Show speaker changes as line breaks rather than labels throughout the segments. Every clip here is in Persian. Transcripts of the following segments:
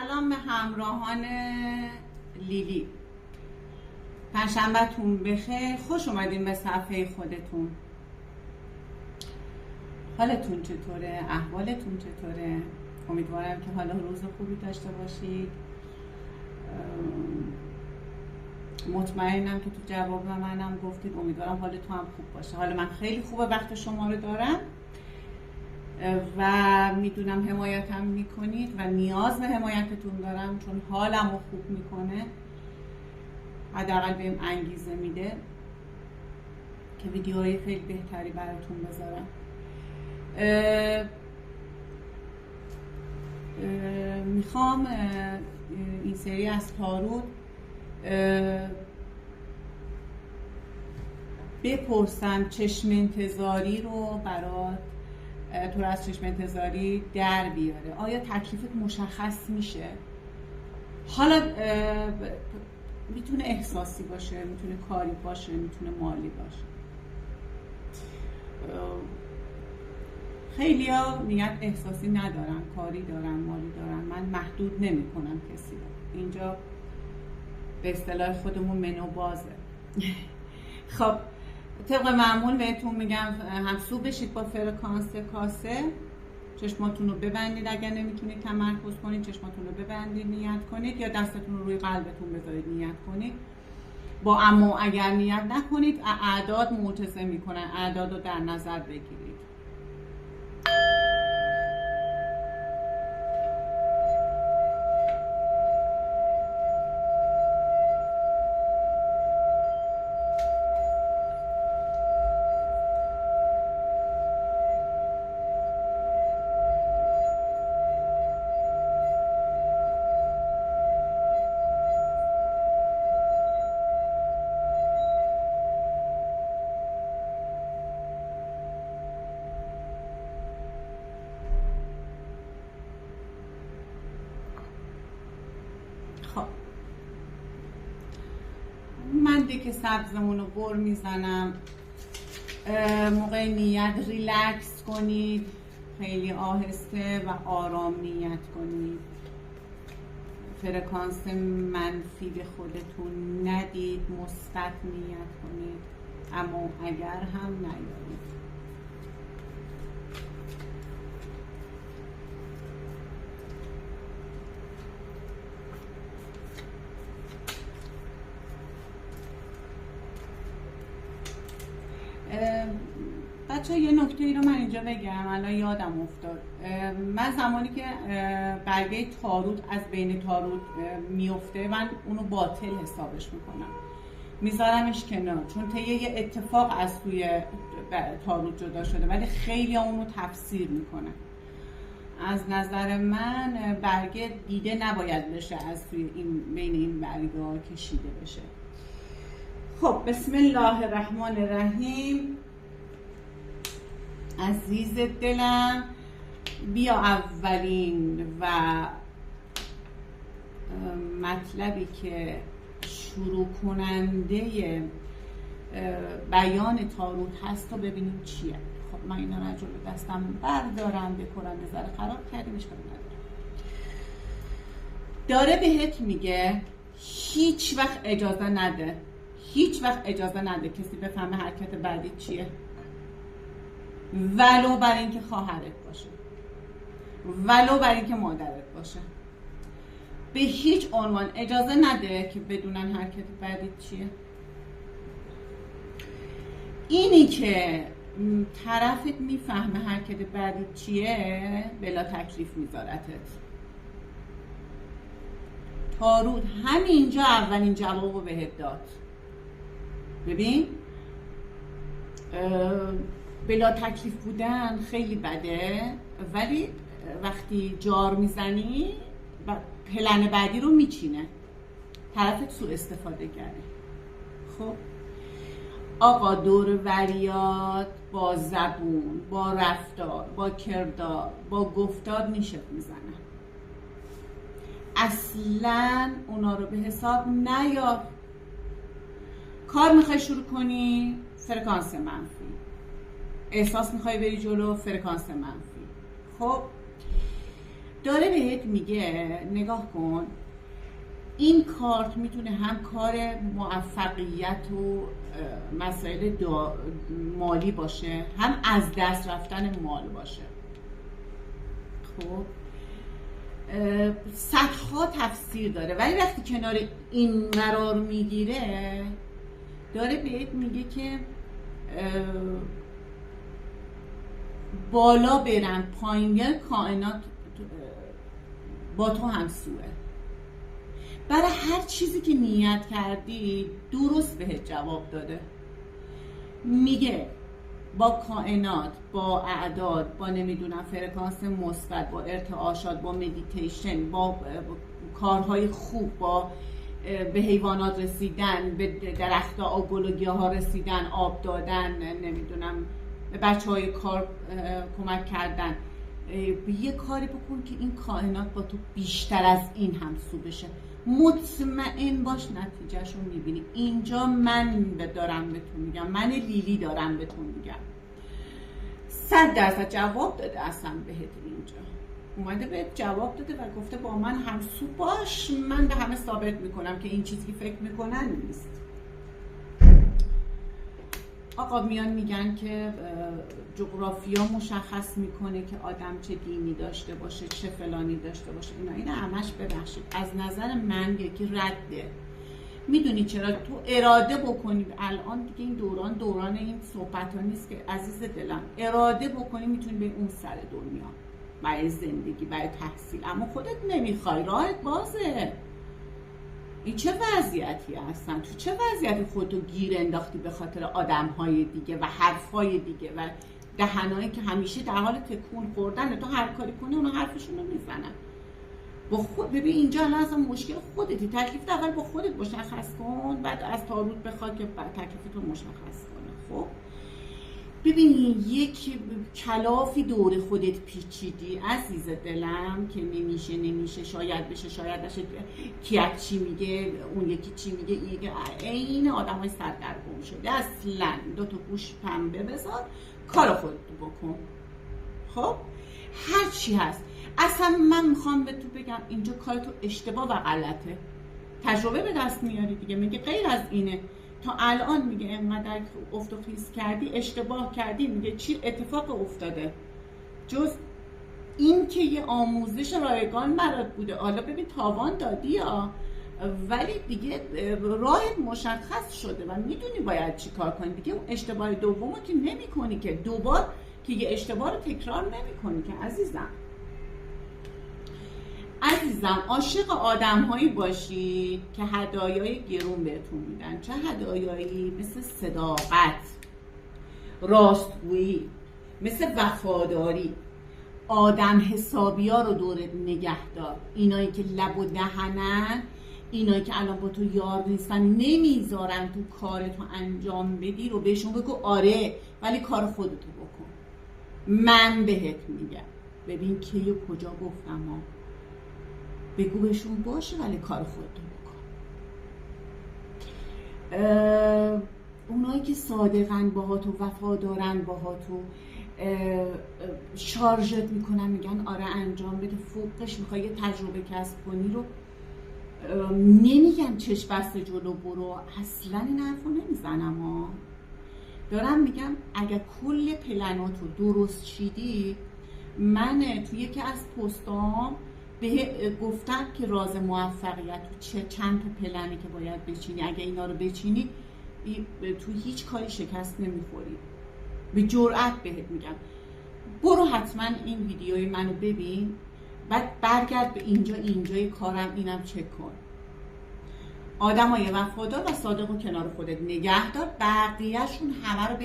سلام به همراهان لیلی. پنجشنبه‌تون بخیر. خوش اومدین به صفحه خودتون. حالتون چطوره؟ احوالتون چطوره؟ امیدوارم که حالا روز خوبی داشته باشید. مطمئنم که تو جواب منم گفتید امیدوارم حال تو هم خوب باشه. حال من خیلی خوبه، وقت شما رو دارم و میدونم حمایتم میکنید و نیاز به حمایتتون دارم، چون حالم رو خوب میکنه، حداقل بهم انگیزه میده که ویدیوهای خیلی بهتری براتون بذارم. میخوام این سری از تاروت بپرسم چشم انتظاری رو برات، تو از چشم انتظاری در بیاره. آیا تکلیفت مشخص میشه؟ حالا میتونه احساسی باشه، میتونه کاری باشه، میتونه مالی باشه. خیلی ها نیت احساسی ندارن، کاری دارن، مالی دارن. من محدود نمی کنم کسی رو. اینجا به اصطلاح خودمون منو بازه. خب طبق معمول بهتون میگم همسو بشید با فرکانس کاسه. چشماتون رو ببندید، اگر نمیتونید تمرکز کنید چشماتون رو ببندید، نیت کنید، یا دستتون رو روی قلبتون بذارید نیت کنید. با اما اگر نیت نکنید اعداد معجزه میکنن، اعداد رو در نظر بگیرید. خب من دیگه سبزمون رو بر میزنم. موقع نیت ریلکس کنید، خیلی آهسته و آرام نیت کنید. فرکانس منفی به خودتون ندید، مثبت نیت کنید، اما اگر هم نیارید. بچه یه نکته ای رو من اینجا بگم، الان یادم افتاد. من زمانی که برگه تاروت از بین تاروت میفته، من اونو باطل حسابش میکنم، میذارمش کنار، چون طی یه اتفاق از توی تاروت جدا شده، ولی خیلی اونو تفسیر میکنن. از نظر من برگه دیده نباید بشه، از توی این بین این برگه ها کشیده بشه. خب بسم الله الرحمن الرحیم. عزیز دلم، بیا اولین و مطلبی که شروع کننده بیان تاروت هست رو ببینیم چیه. خب من اینا رو جلو دستم بردارم، بکنم، بذاره خراب کردیم، اشکال نداره. داره بهت میگه هیچ وقت اجازه نده، هیچ وقت اجازه نده کسی بفهمه حرکت بعدی چیه، ولو بر اینکه خواهرت باشه، ولو بر اینکه مادرت باشه. به هیچ عنوان اجازه نده که بدونن حرکت بعدی چیه. اینی که طرفت میفهمه حرکت بعدی چیه، بلا تکلیف میذارتت. تاروت همینجا اولین جوابو بهت داد. ببین بلا تکلیف بودن خیلی بده، ولی وقتی جار میزنی پلن بعدی رو میچینه، طرفت سوء استفاده کرده. خب آقا دور وریات با زبون، با رفتار، با کردار، با گفتار نیشت میزنه. اصلا اونا رو به حساب نیار. کار میخوای شروع کنی، فرکانس منفی. احساس میخوای بری جلو، فرکانس منفی. خب داره بهت میگه نگاه کن، این کارت میتونه هم کار موفقیت و مسائل مالی باشه، هم از دست رفتن مال باشه. خب صدها تفسیر داره، ولی وقتی کنار این قرار میگیره داره بهت میگه که بالا برن پایین بیان، کائنات با تو همسوه. برای هر چیزی که نیت کردی درست بهت جواب داده. میگه با کائنات، با اعداد، با نمیدونم فرکانس مثبت، با ارتعاشات، با مدیتیشن، با کارهای خوب، با به حیوانات رسیدن، به درخت‌ها، گل و گیاها رسیدن، آب دادن، نمیدونم به بچه‌های کار کمک کردن، یه کاری بکن که این کائنات با تو بیشتر از این همسو بشه. مطمئن باش نتیجهشو میبینی. اینجا من دارم بهتون میگم، من لیلی دارم بهتون میگم 100% جواب داده. اصلا بهت اینجا اومده بهت جواب داده و گفته با من همسو باش، من به همه ثابت میکنم که این چیزی که فکر میکنن نیست. آقا میان میگن که جغرافیا مشخص میکنه که آدم چه دینی داشته باشه، چه فلانی داشته باشه. اینا همش ببخشید از نظر من یکی رده. میدونی چرا؟ تو اراده بکنی. الان دیگه این دوران این صحبت ها نیست که عزیز دلم، اراده بکنی میتونی به اون سر دنیا، برای زندگی، برای تحصیل، اما خودت نمیخوای، راهت بازه. این چه وضعیتی هستن؟ تو چه وضعیتی خودتو گیر انداختی به خاطر آدم‌های دیگه و حرف‌های دیگه و دهنایی که همیشه در حال تکون خوردن؟ تو هر کاری کنی اونا حرفشون رو میزنن. با خود ببین اینجا الان اصلا مشکل خودتی. تکلیف اول با خودت مشخص کن، بعد از تاروت بخواد که تکلیفتو مشخص کنه. خب ببین یک کلافی دور خودت پیچیدی عزیز دلم که نمیشه، شاید بشه، شاید نشه، کیک چی میگه، اون یکی چی میگه، این آدمای سردرگم شده. اصلا 2 تا گوش پنبه بذار، کار خودت بکن. خب هر چی هست. اصلا من میخوام به تو بگم اینجا کار تو اشتباه و غلطه. تجربه به دست میاری دیگه. میگه غیر از اینه. تا الان میگه اینقدر افت و خیز کردی، اشتباه کردی. میگه چی اتفاق افتاده جز این که یه آموزش رایگان برات بوده. حالا ببین تاوان دادی یا، ولی دیگه راهت مشخص شده و میدونی باید چی کار کنی دیگه. اون اشتباه دومو که نمی کنی که، دوبار که یه اشتباه رو تکرار نمی کنی که عزیزم عاشق آدم‌هایی باشی که هدایای گرون بهتون میدن. چه هدایایی؟ مثل صداقت، راستگویی، مثل وفاداری. آدم حسابی‌ها رو دورت نگه دار. اینایی که لب و دهنن، اینایی که الان با تو یار نیستن، نمیذارن تو کارتو انجام بدی، رو بهشون بگو آره ولی کار خودتو بکن. من بهت میگم ببین کی و کجا گفتم ها. بگو بهشون باشه ولی کار خودتون بکن. اونایی که صادقن باهاتو، وفادارن باهاتو، شارژت میکنن، میگن آره انجام بده، فوقش میخوای یه تجربه کسب کنی، رو نمیگن چشم بسته جلو برو. اصلا این حرفو نمیزنم ها. دارم میگم اگر کل پلناتو درست چیدی، من توی یکی از پستام به گفتم که راز موفقیت تو چند تا پلنی که باید بچینی. اگه اینا رو بچینی تو هیچ کاری شکست نمیخوری. به جرئت بهت میگم. برو حتما این ویدیوی منو ببین، بعد برگرد به اینجای کارم، اینم چک کن. آدمای وفادار و صادق رو کنار خودت نگه دار. بقیه‌شون همه رو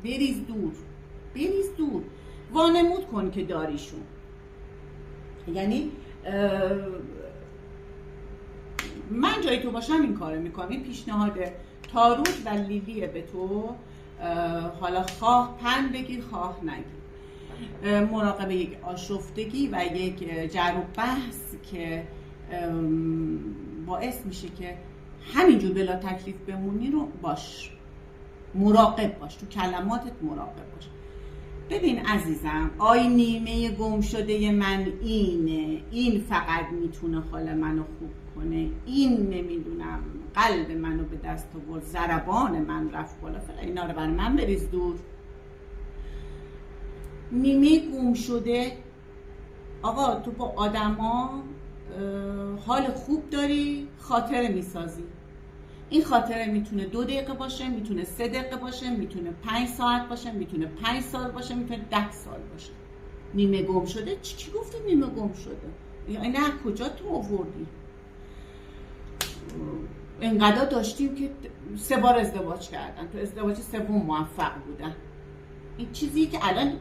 بریز دور. وانمود کن که داریشون. یعنی من جای تو باشم این کارو میکنم. این پیشنهاد تاروت و لیلیه به تو. حالا خواه پند بگیر خواه نگیر. مراقب یک آشفتگی و یک جر و بحث که باعث میشه که همینجور بلا تکلیف بمونی رو باش. مراقب باش، تو کلماتت مراقب باش. ببین عزیزم، آی نیمه گم شده من اینه، این فقط میتونه حال منو خوب کنه، این نمیدونم قلب منو به دست آورد، ضربان من رفت بالا، فعلا اینا رو برای من بریز دور. نیمه گم شده، آقا تو با آدما حال خوب داری، خاطره میسازی. این خاطره میتونه 2 دقیقه باشه، میتونه 3 دقیقه باشه، میتونه 5 ساعت باشه، میتونه 5 سال باشه، میتونه 10 سال باشه. نیمه گم شده؟ چی گفتی نیمه گم شده؟ یعنی نه کجا تو آوردی؟ اینقدر داشتیم که 3 بار ازدواج کردن، تو ازدواج 3 موفق بودن. این چیزی که الان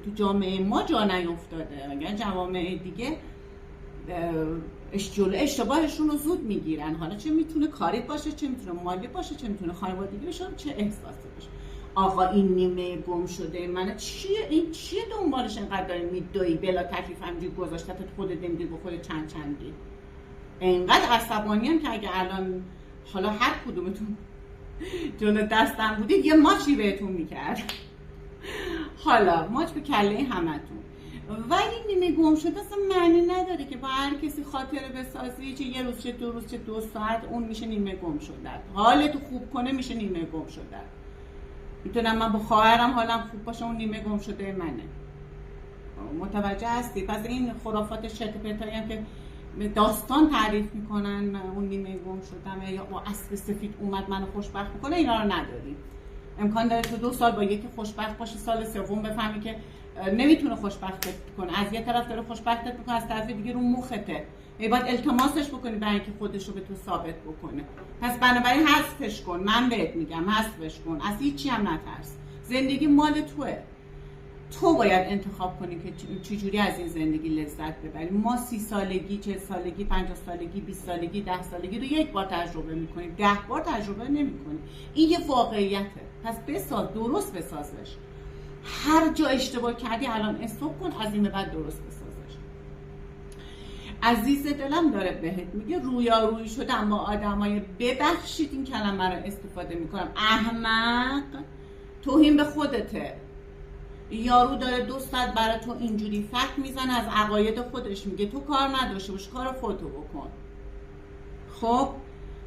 تو جامعه ما جا نیفتاده، اگر جوامع دیگه اشتباهشون رو زود میگیرن. حالا چه میتونه کاری باشه، چه میتونه مالی باشه، چه میتونه خانوادگی باشه، چه احساسی باشه. آقا این نیمه گم شده من چیه؟ این چیه دنبالش اینقدر داری میدوی بلا تکلیف همجوری گذاشتت خودت نمیدی به خودت چندی؟ اینقدر عصبانیم که اگه الان حالا هر کدومتون جلو دستم بودید یه ماچی بهتون میکرد. حالا ماچ به کله همتون. ولی نیمه گم شده اصلا معنی نداره که با هر کسی خاطره بسازی، چه 1 روز چه 2 روز چه 2 ساعت، اون میشه نیمه گم شده. حالتو خوب کنه میشه نیمه گم شده. میتونم من با خواهرم حالم خوب باشه، اون نیمه گم شده منه. متوجه هستی؟ پس این خرافات چرت و پرتایی هم که داستان تعریف میکنن اون نیمه گم شدمه یا با اسب سفید اومد منو خوشبخت میکنه، اینا رو نداریم. امکان داره تو 2 سال با یکی خوشبخت باشی، سال سوم بفهمی که نمیتونه خوشبختت کنه، از یه طرف داره خوشبختت میکنه، از طرف دیگه رو مخته. باید التماسش بکنی برای اینکه خودش رو به تو ثابت بکنه. پس بنابراین حذفش کن، من بهت میگم حذفش کن، از هیچی هم نترس. زندگی مال توه، تو باید انتخاب کنی که چجوری از این زندگی لذت ببری. ما 30 سالگی، 40 سالگی، 50 سالگی، 20 سالگی، 10 سالگی رو 1 بار تجربه میکنیم، 10 بار تجربه نمیکنیم. این یه واقعیته. پس بساز، درست بسازش. هر جا اشتباه کردی الان استوب کن، از این به بعد درست بسازش. عزیز دلم داره بهت میگه رویارویی شدن با آدمای، ببخشید این کلمه رو استفاده میکنم، احمق، توهین به خودته. یارو داره 2 ساعت برای تو اینجوری فکر میزنه، از عقاید خودش میگه، تو کار نداشته باش، کار خودتو بکن. خب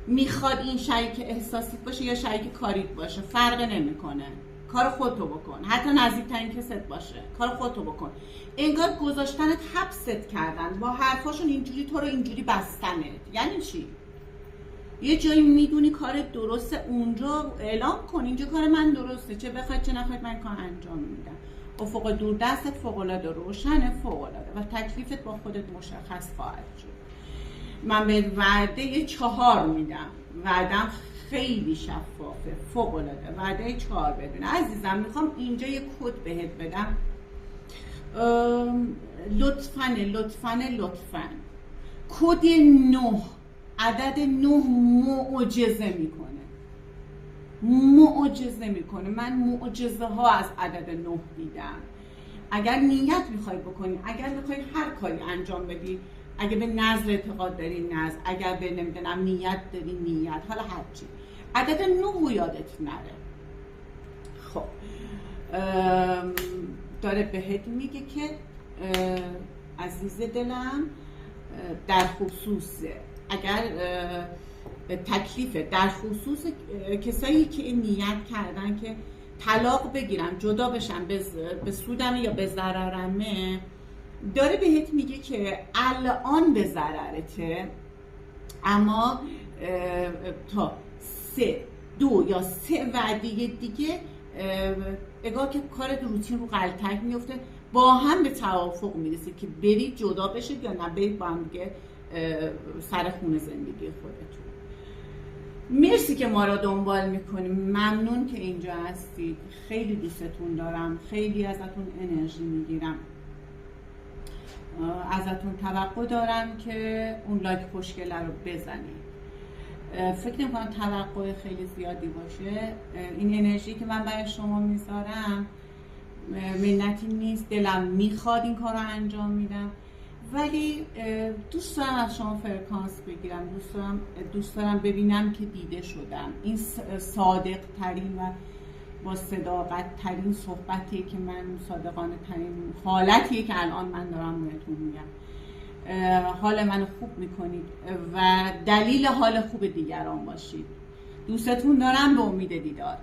میخواد این شریک احساسی باشه یا شریک کاریت باشه، فرق نمیکنه، کار خودتو بکن. حتی نزدیکترین کست باشه، کار خودتو بکن. انگار گذاشتنت حبست کردن، با حرفاشون اینجوری تو رو اینجوری بستنت. یعنی چی؟ یه جایی میدونی کارت درسته، اونجا اعلام کن اینجا کار من درسته، چه بخواید چه نخواید من کار انجام میدم. افق دور دستت فوق‌العاده روشنه، فوق‌العاده، و تکلیفت با خودت مشخص خواهد شد. من به وعده 4 میدم، وعدم خیلی شفافه، فوق‌العاده، وعده 4 بدون. عزیزم میخوام اینجا یه کد بهت بدم، لطفاً کد 9، عدد 9 معجزه میکنه. من معجزه ها از عدد 9 دیدم. اگر نیت میخوای بکنی، اگر میخوای هر کاری انجام بدی، اگر به نظر اعتقاد داری نظر، اگر به نمیدونم نیت داری نیت، حالا هرچی، عدد 9 رو یادت نره. خب داره بهت میگه که عزیز دلم، در خصوص اگر تکلیف، در خصوص کسایی که نیت کردن که طلاق بگیرن، جدا بشن، به سودم یا به ضررمه، داره بهت میگه که الان به ضررته، اما تا 2 یا 3 وعده دیگه اگه که کارت روتین رو غلطک میفته، با هم به توافق میرسید که برید جدا بشید یا نه برید با هم دیگه سر خون زندگی خودتون. مرسی که ما را دنبال میکنیم، ممنون که اینجا هستید، خیلی دوستتون دارم، خیلی ازتون انرژی میگیرم، ازتون توقع دارم که اون لایک خوشگله رو بزنید. فکر نمی‌کنم توقع خیلی زیادی باشه. این انرژی که من برای شما میذارم منتی نیست، دلم میخواد این کار رو انجام میدم، ولی دوست دارم از شما فرکانس بگیرم، دوست دارم ببینم که دیده شدم. این صادق ترین و با صداقت ترین صحبتیه که من صادقانه ترین حالتیه که الان من دارم بهتون میگم. حال منو خوب میکنید و دلیل حال خوب دیگران باشید. دوستتون دارم، به امید دیدار.